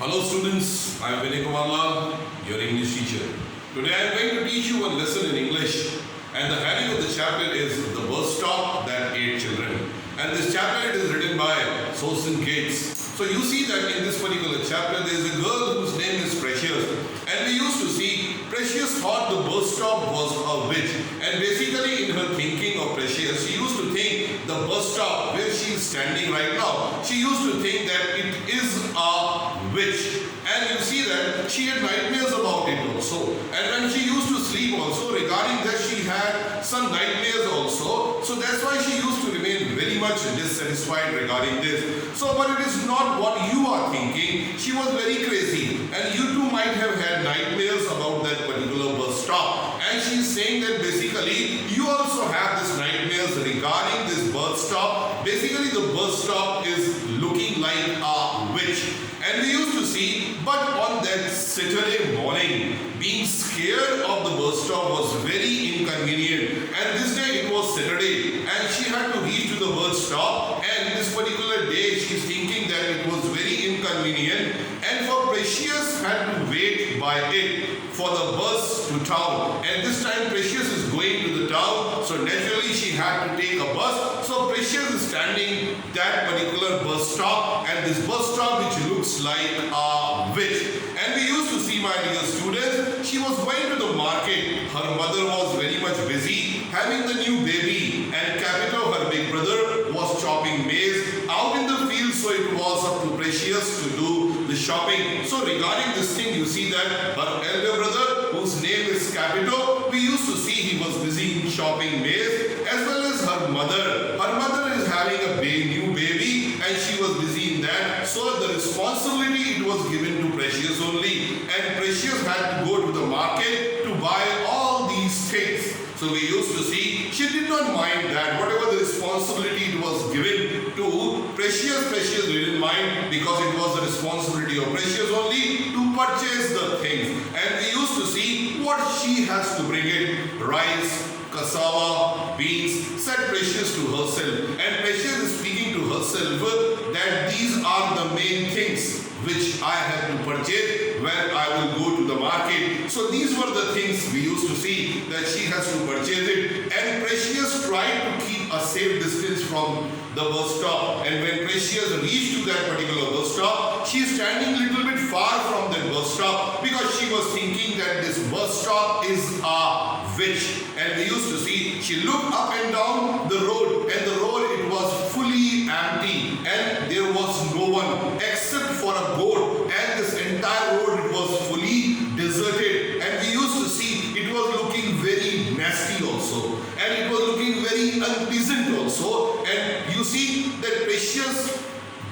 Hello students, I am Vinay Kumar, your English teacher. Today I am going to teach you one lesson in English, and the heading of the chapter is The Bus Stop That Ate Children. And this chapter it is written by Susan Gates. So you see that in this particular chapter there is a girl whose name is Precious, and we used to see Precious thought the bus stop was a witch, and basically in her thinking of Precious, she used to think the bus stop where she is standing right now, she used to think that it is a witch. And you see that she had nightmares about it also, and when she used to sleep also, regarding that she had some nightmares also. So that's why she used to remain very much dissatisfied regarding this. So but it is not what you are thinking. She was very crazy, and you too might have had nightmares about that particular bus stop. And she is saying that basically you also have this nightmares regarding this bus stop. Basically the bus stop is looking like a witch. And we used to see, but on that Saturday morning, being scared of the bus stop was very inconvenient. And this day it was Saturday, and she had to reach to the bus stop. And this particular day, she's thinking that it was very inconvenient. And for Precious had to wait by it for the bus to town. And this time Precious is going to the town, so naturally she had to take a bus. So Precious is standing that particular bus stop, and this bus stop which looks like a witch. And we used to see, my dear students, she was going to the market. Her mother was very much busy having the new baby, and Capito, her big brother, was chopping maize out in the field, so it was up to Precious to do the shopping. So regarding this thing, you see that her elder brother, whose name is Capito, we used to see he was busy in shopping maize, as well as her mother. Her mother is having a new baby, and she was busy in that. So the responsibility it was given to Precious only, and Precious had to go to the market to buy all these things. So we used to see she did not mind that whatever the responsibility it was given to Precious didn't mind, because it was the responsibility of Precious only to purchase the things. And we used to see what she has to bring in: rice, cassava, beans, said Precious to herself. And Precious is speaking to herself that these are the main things which I have to purchase when I will go to the market. So these were the things we used to see that she has to purchase it. And Precious tried to keep a safe distance from the bus stop. And when Precious reached to that particular bus stop, she is standing a little bit far from that bus stop, because she was thinking that this bus stop is a witch. And we used to see, she looked up and down the road, and the road it was fully empty, and there was no one except for a goat, and this entire road it was fully deserted. And we used to see it was looking very nasty also, and it was looking very unpleasant also. And you see that Precious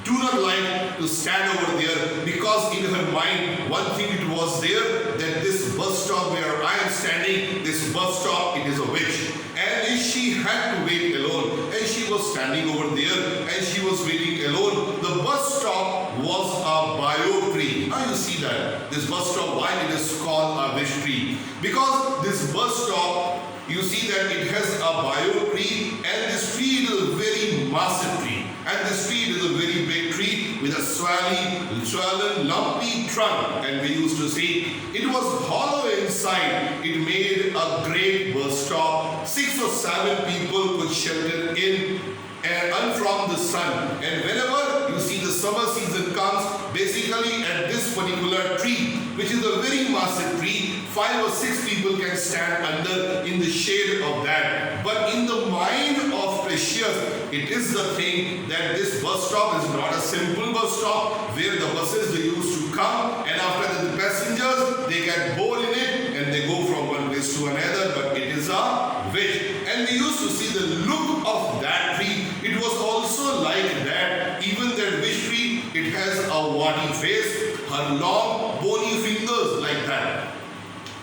do not like to stand over there, because in her mind one thing it was there, that this bus stop where I am standing, this bus stop, it is a witch. And she had to wait alone, and she was standing over there, and she was waiting alone. The bus stop was a bio tree. Now you see that this bus stop, why it is called a witch tree? Because this bus stop, you see that it has a bio tree, and this tree is a very massive tree. And this tree is a very big tree with a swollen, lumpy trunk. And we used to see it was hollow inside. It made a great bus stop. 6 or 7 people could shelter in and from the sun. And whenever you see the summer season comes, basically at this particular tree, which is a very massive tree, 5 or 6 people can stand under in the shade of that. But in the mind of Precious, it is the thing that this bus stop is not a simple bus stop where the buses they used to come, and after that the passengers they get bored in it and they go from one place to another, but it is a witch. And we used to see the look of that tree. It was also like that. Even that witch tree, it has a warty face, her long bony fingers like that.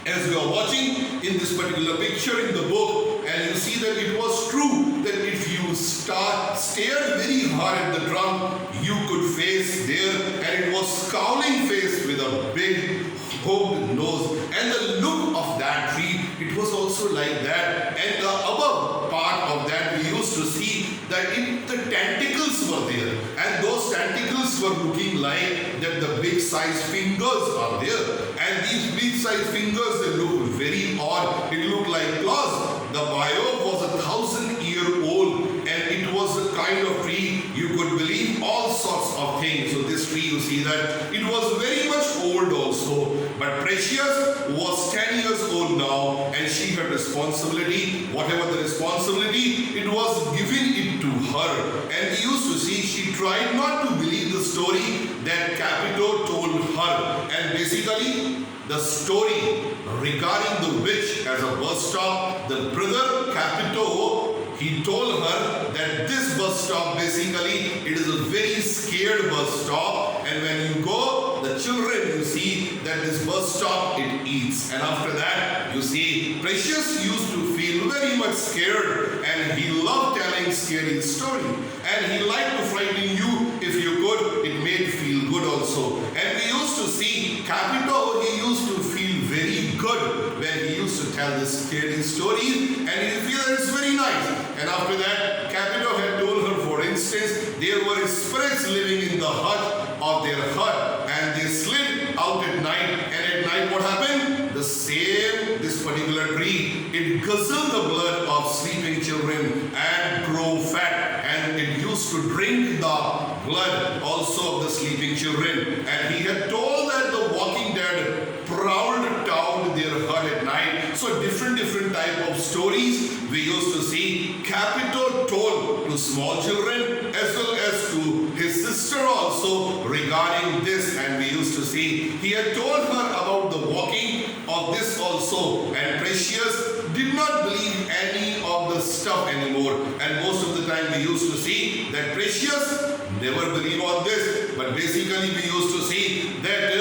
As we are watching in this particular picture in the book, and you see that it was true that if you stare very hard at the trunk, you could face there, and it was scowling face with a big hooked nose. And the look of that tree, it was also like that. And the above part of that, we used to see that the tentacles were there, and those tentacles were looking like that the big size fingers are there. And these big size fingers, they look very odd. It looked like claws. The bio was 1,000-year-old and it was a kind of tree you could believe all sorts of things. So this tree, you see that it was very much old also. But Precious was 10 years old now and she had responsibility. Whatever the responsibility, it was given it to her. And we used to see she tried not to believe the story that Capito told her. And basically the story regarding the witch as a bus stop, the brother Capito, he told her that this bus stop basically it is a very scared bus stop, and when you go, the children, you see that this bus stop it eats. And after that, you see Precious used to feel very much scared and he loved telling scary story and he liked to frighten you if you could. It made feel good also. And we used to see Capito, he used to feel very good when he used to tell this scary stories and he feel that it's very nice. And after that, Capito had told her, for instance, there were spirits living in the hut of their hut and they slid out at night, and at night what happened? This particular tree, it guzzled the blood of sleeping children and grow fat, and it used to drink the blood also of the sleeping children. And he had told that the Walking Dead prowled down their hut at night. So different type of stories we used to see Capito told to small children as well as to his sister also regarding this. And we used to see he had told her about the walking of this also, and Precious did not believe any of the stuff anymore. And most of the time we used to see that Precious never believe on this, but basically we used to see that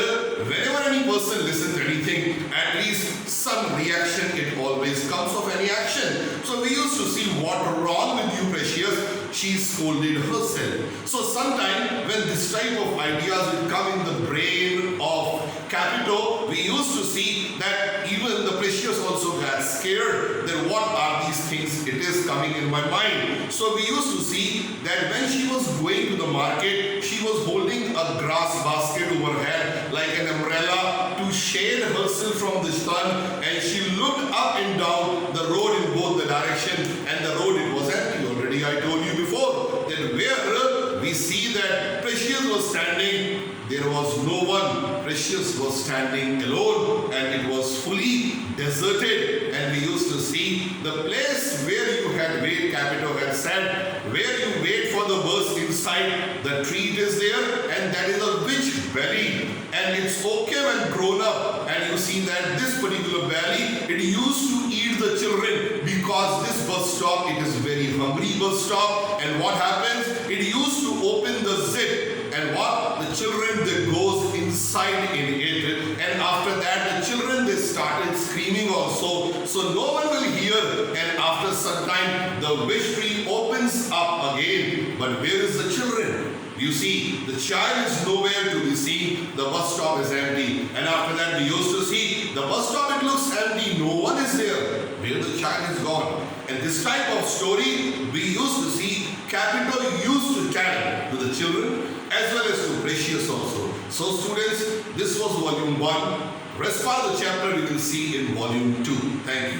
whenever any person listens to anything, at least some reaction it always comes of any action. So we used to see what wrong with you, Precious. She scolded herself. So sometime when this type of ideas will come in the brain of Capito, we used to see that even the Precious also got scared that what are these things it is coming in my mind. So we used to see that when she was going to the market, she was holding a grass basket over her head like an umbrella to shade herself from the sun, and she looked up and down the road in both the direction, and the road it was empty. Already I told you before that where we see that Precious was standing, there was no one. Precious was standing alone and it was fully deserted. And we used to see the place where you had wait, Capito had said, where you wait for the bus inside, the tree is there and that is a witch belly. And it's okay when grown up. And you see that this particular belly, it used to eat the children because this bus stop, it is very hungry bus stop. And what happens? It used to open the zip. And what? The children, they goes inside in it. And after that, the children, they started screaming also. So no one will hear. And after some time, the witch tree opens up again. But where is the children? You see, the child is nowhere to be seen. The bus stop is empty. And after that, we used to see the bus stop, it looks empty. No one is there. Where the child is gone. And this type of story, we used to see Capito used to tell to the children as well as to Precious also. So students, this was volume 1. Rest part of the chapter we will see in volume 2. Thank you.